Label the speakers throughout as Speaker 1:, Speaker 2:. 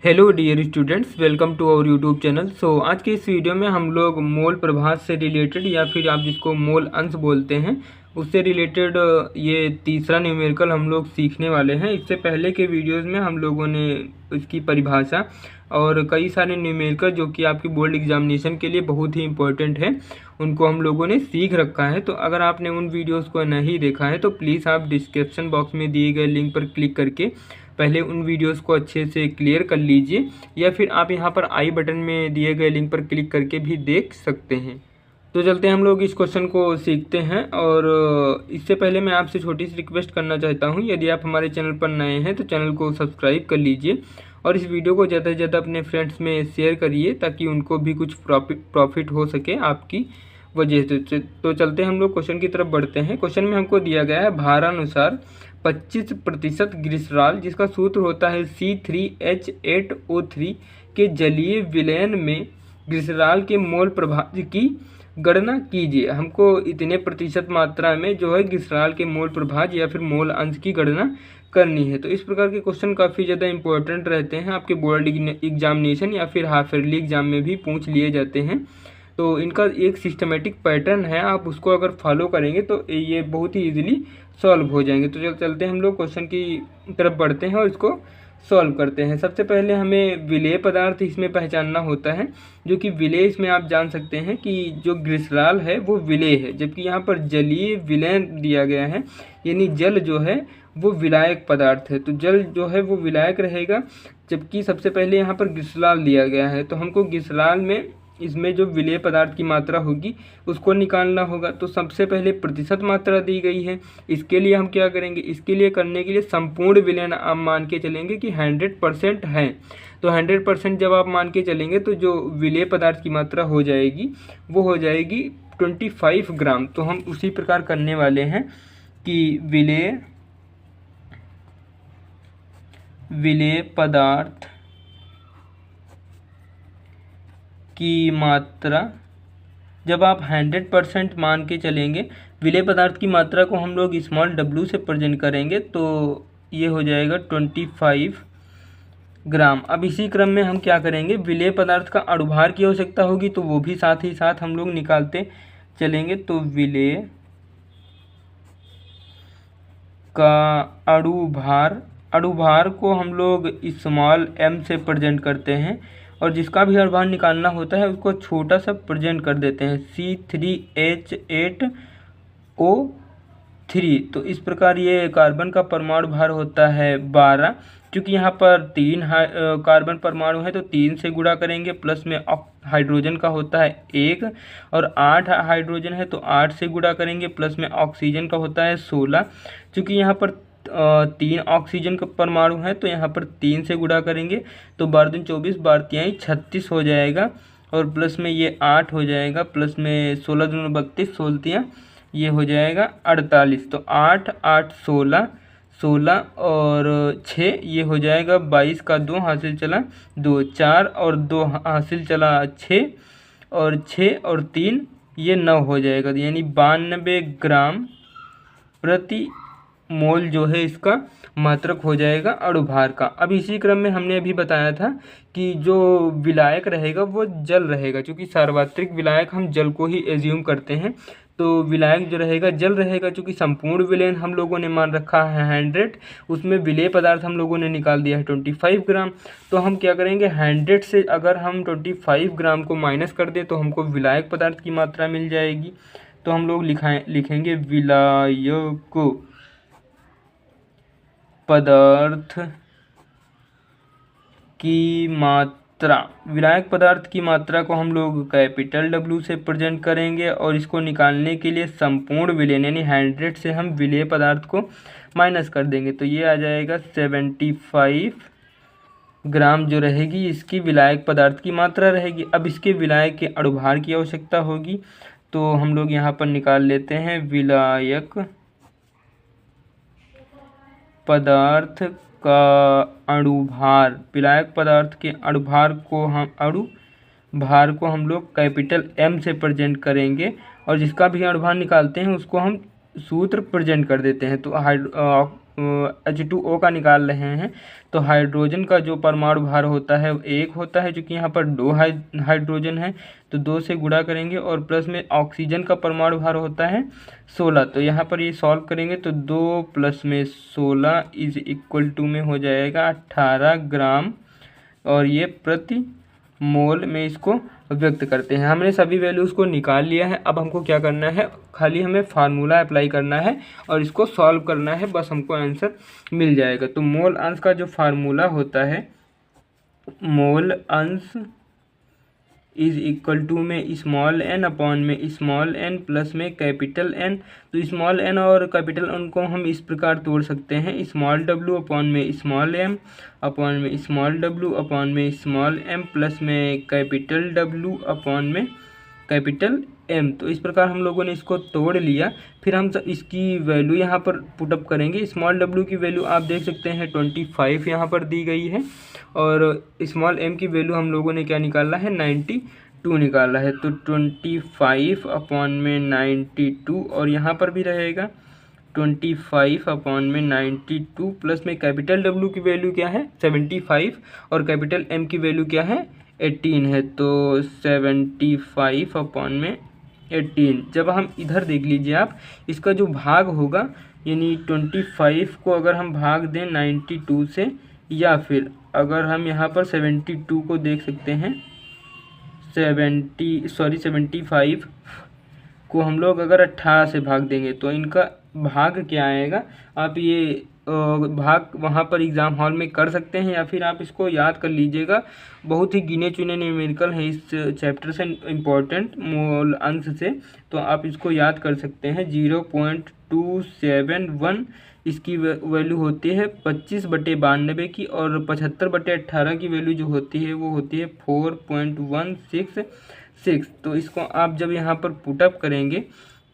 Speaker 1: Hello dear students, welcome to our YouTube channel. आज के इस वीडियो में हम लोग मोल प्रभाज से रिलेटेड या फिर आप जिसको मोल अंश बोलते हैं उससे रिलेटेड ये तीसरा न्यूमेरिकल हम लोग सीखने वाले हैं। इससे पहले के वीडियोस में हम लोगों ने इसकी परिभाषा और कई सारे न्यूमेरिकल जो कि आपकी बोर्ड एग्जामिनेशन के लिए बहुत ही इंपॉर्टेंट है उनको हम लोगों ने सीख रखा है। तो अगर आपने उन वीडियोज़ को नहीं देखा है तो प्लीज़ आप डिस्क्रिप्शन बॉक्स में दिए गए लिंक पर क्लिक करके पहले उन वीडियोस को अच्छे से क्लियर कर लीजिए, या फिर आप यहां पर आई बटन में दिए गए लिंक पर क्लिक करके भी देख सकते हैं। तो चलते हैं हम लोग इस क्वेश्चन को सीखते हैं। और इससे पहले मैं आपसे छोटी सी रिक्वेस्ट करना चाहता हूं, यदि आप हमारे चैनल पर नए हैं तो चैनल को सब्सक्राइब कर लीजिए और इस वीडियो को ज़्यादा से ज़्यादा अपने फ्रेंड्स में शेयर करिए ताकि उनको भी कुछ प्रॉफिट हो सके आपकी वजह से। तो चलते हैं हम लोग क्वेश्चन की तरफ बढ़ते हैं। क्वेश्चन में हमको दिया गया है भारानुसार 25% ग्लिसरॉल जिसका सूत्र होता है C3H8O3 के जलीय विलयन में ग्लिसरॉल के मोल प्रभाज की गणना कीजिए। हमको इतने प्रतिशत मात्रा में जो है ग्लिसरॉल के मोल प्रभाज या फिर मोल अंश की गणना करनी है। तो इस प्रकार के क्वेश्चन काफ़ी ज़्यादा इंपॉर्टेंट रहते हैं, आपके बोर्ड एग्जामिनेशन या फिर हाफ ईयरली एग्जाम में भी पूछ लिए जाते हैं। तो इनका एक सिस्टमेटिक पैटर्न है, आप उसको अगर फॉलो करेंगे तो ये बहुत ही इजीली सॉल्व हो जाएंगे। तो चलते हैं हम लोग क्वेश्चन की तरफ बढ़ते हैं और इसको सॉल्व करते हैं। सबसे पहले हमें विलेय पदार्थ इसमें पहचानना होता है, जो कि विलेय इसमें आप जान सकते हैं कि जो ग्लिसरॉल है वो विलेय है, जबकि यहाँ पर जलीय विलयन दिया गया है, यानी जल जो है वो विलायक पदार्थ है। तो जल जो है वो विलायक रहेगा, जबकि सबसे पहले यहाँ पर ग्लिसरॉल दिया गया है। तो हमको ग्लिसरॉल में इसमें जो विलेय पदार्थ की मात्रा होगी उसको निकालना होगा। तो सबसे पहले प्रतिशत मात्रा दी गई है, इसके लिए हम क्या करेंगे, इसके लिए करने के लिए संपूर्ण विलयन आप मान के चलेंगे कि 100% है। तो 100% जब आप मान के चलेंगे तो जो विलेय पदार्थ की मात्रा हो जाएगी वो हो जाएगी 25 ग्राम। तो हम उसी प्रकार करने वाले हैं कि विलेय पदार्थ की मात्रा जब आप 100% मान के चलेंगे, विलेय पदार्थ की मात्रा को हम लोग स्मॉल w से प्रेजेंट करेंगे तो ये हो जाएगा 25 ग्राम। अब इसी क्रम में हम क्या करेंगे, विलेय पदार्थ का अणुभार की आवश्यकता होगी तो वो भी साथ ही साथ हम लोग निकालते चलेंगे। तो विलेय का अणुभार को हम लोग स्मॉल m से प्रेजेंट करते हैं और जिसका भी अणुभार निकालना होता है उसको छोटा सा प्रेजेंट कर देते हैं C3H8O3। तो इस प्रकार ये कार्बन का परमाणु भार होता है 12। क्योंकि यहाँ पर 3 कार्बन परमाणु है तो 3 से गुणा करेंगे, प्लस में हाइड्रोजन का होता है 1 और 8 हाइड्रोजन है तो 8 से गुणा करेंगे, प्लस में ऑक्सीजन का होता है 16। चूँकि यहाँ पर 3 ऑक्सीजन का परमाणु है तो यहाँ पर 3 से गुणा करेंगे तो 12 दूनी 24, 12 तिहाई 36 हो जाएगा और प्लस में ये 8 हो जाएगा, प्लस में 16 दूनी 32, 16 ये हो जाएगा 48। तो 8 8 16 16 और 6 ये हो जाएगा 22 का 2 हासिल चला 2, 4 और 2 हासिल चला 6 और 6 और 3 ये 9 हो जाएगा, यानी 92 ग्राम प्रति मोल जो है इसका मात्रक हो जाएगा अणुभार का। अब इसी क्रम में हमने अभी बताया था कि जो विलायक रहेगा वो जल रहेगा, क्योंकि सार्वत्रिक विलायक हम जल को ही एज्यूम करते हैं। तो विलायक जो रहेगा जल रहेगा, क्योंकि संपूर्ण विलयन हम लोगों ने मान रखा है 100, उसमें विलेय पदार्थ हम लोगों ने निकाल दिया है 25 ग्राम। तो हम क्या करेंगे, 100 से अगर हम 25 ग्राम को माइनस कर दें तो हमको विलायक पदार्थ की मात्रा मिल जाएगी। तो हम लोग लिखेंगे विलायक पदार्थ की मात्रा। विलायक पदार्थ की मात्रा को हम लोग कैपिटल W से प्रेजेंट करेंगे और इसको निकालने के लिए संपूर्ण विलयन यानी 100 से हम विलेय पदार्थ को माइनस कर देंगे तो ये आ जाएगा 75 ग्राम जो रहेगी इसकी विलायक पदार्थ की मात्रा रहेगी। अब इसके विलायक के अणुभार की आवश्यकता होगी तो हम लोग यहाँ पर निकाल लेते हैं विलायक पदार्थ का अणुभार। विलायक पदार्थ के अणुभार को हम लोग कैपिटल M से प्रेजेंट करेंगे और जिसका भी अणुभार निकालते हैं उसको हम सूत्र प्रेजेंट कर देते हैं। तो H2O का निकाल रहे हैं, तो हाइड्रोजन का जो परमाणु भार होता है वो 1 होता है, क्योंकि यहाँ पर 2 हाइड्रोजन है तो 2 से गुणा करेंगे, और प्लस में ऑक्सीजन का परमाणु भार होता है 16। तो यहाँ पर ये सॉल्व करेंगे तो 2 प्लस में 16 इज इक्वल टू में हो जाएगा 18 ग्राम, और ये प्रति मोल में इसको व्यक्त करते हैं। हमने सभी वैल्यूज़ को निकाल लिया है। अब हमको क्या करना है, खाली हमें फार्मूला अप्लाई करना है और इसको सॉल्व करना है, बस हमको आंसर मिल जाएगा। तो मोल अंश का जो फार्मूला होता है, मोल अंश इज इक्वल टू में स्मॉल एन अपॉन में स्मॉल एन प्लस में कैपिटल एन। तो स्मॉल एन और कैपिटल एन को हम इस प्रकार तोड़ सकते हैं, स्मॉल डब्ल्यू अपॉन में स्मॉल एम अपॉन में स्मॉल डब्ल्यू अपॉन में स्मॉल एम प्लस में कैपिटल डब्ल्यू अपॉन में कैपिटल एम। तो इस प्रकार हम लोगों ने इसको तोड़ लिया। फिर हम इसकी वैल्यू यहाँ पर पुटअप करेंगे। स्मॉल डब्ल्यू की वैल्यू आप देख सकते हैं 25 यहाँ पर दी गई है, और स्मॉल एम की वैल्यू हम लोगों ने क्या निकाला है, 92 निकाला है। तो 25 अपॉन में 92, और यहाँ पर भी रहेगा 25 अपॉन में 92 प्लस में कैपिटल डब्ल्यू की वैल्यू क्या है 75, और कैपिटल एम की वैल्यू क्या है 18 है। तो 75 अपॉन में 18। जब हम इधर देख लीजिए आप, इसका जो भाग होगा, यानी 25 को अगर हम भाग दें 92 से, या फिर अगर हम यहाँ पर 72 को देख सकते हैं, 75 को हम लोग अगर 18 से भाग देंगे तो इनका भाग क्या आएगा, आप ये भाग वहाँ पर एग्ज़ाम हॉल में कर सकते हैं, या फिर आप इसको याद कर लीजिएगा। बहुत ही गिने चुने न्यूमेरिकल हैं इस चैप्टर से इम्पोर्टेंट मोल अंश से, तो आप इसको याद कर सकते हैं। 0.271 इसकी वैल्यू होती है 25/92 की, और 75/18 की वैल्यू जो होती है वो होती है 4.166। तो इसको आप जब यहाँ पर पुटअप करेंगे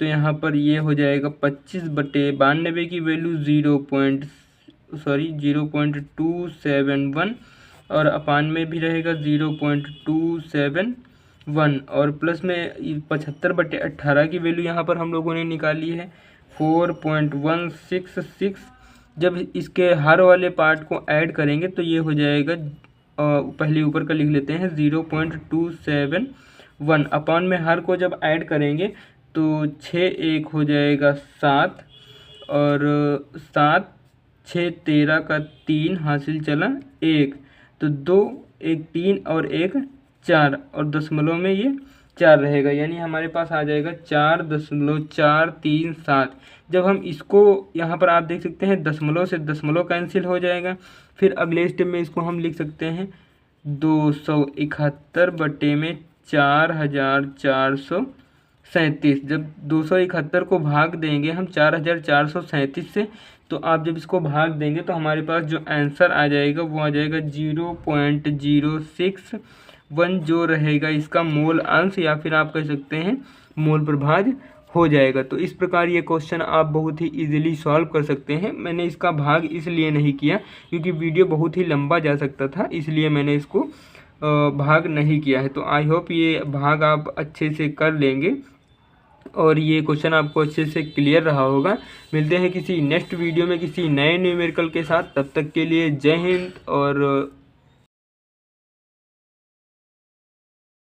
Speaker 1: तो यहाँ पर ये हो जाएगा 25/92 की वैल्यू 0.271, और अपान में भी रहेगा 0.271, और प्लस में 75/18 की वैल्यू यहाँ पर हम लोगों ने निकाली है 4.166। जब इसके हर वाले पार्ट को ऐड करेंगे तो ये हो जाएगा, पहले ऊपर का लिख लेते हैं 0.271, अपान में हर को जब ऐड करेंगे तो 6 1 हो जाएगा 7, और 7 6 13 का 3 हासिल चला 1, तो 2 1 3 और 1 4, और दशमलव में ये 4 रहेगा, यानी हमारे पास आ जाएगा 4.437। जब हम इसको यहाँ पर आप देख सकते हैं दशमलव से दशमलव कैंसिल हो जाएगा। फिर अगले स्टेप में इसको हम लिख सकते हैं 271/4437। जब 271 को भाग देंगे हम 4437 से, तो आप जब इसको भाग देंगे तो हमारे पास जो आंसर आ जाएगा वो आ जाएगा 0.061, जो रहेगा इसका मोल अंश, या फिर आप कह सकते हैं मोल प्रभाज हो जाएगा। तो इस प्रकार ये क्वेश्चन आप बहुत ही इजीली सॉल्व कर सकते हैं। मैंने इसका भाग इसलिए नहीं किया क्योंकि वीडियो बहुत ही लंबा जा सकता था, इसलिए मैंने इसको भाग नहीं किया है। तो आई होप ये भाग आप अच्छे से कर लेंगे और ये क्वेश्चन आपको अच्छे से क्लियर रहा होगा। मिलते हैं किसी नेक्स्ट वीडियो में किसी नए न्यूमेरिकल के साथ, तब तक के लिए जय हिंद और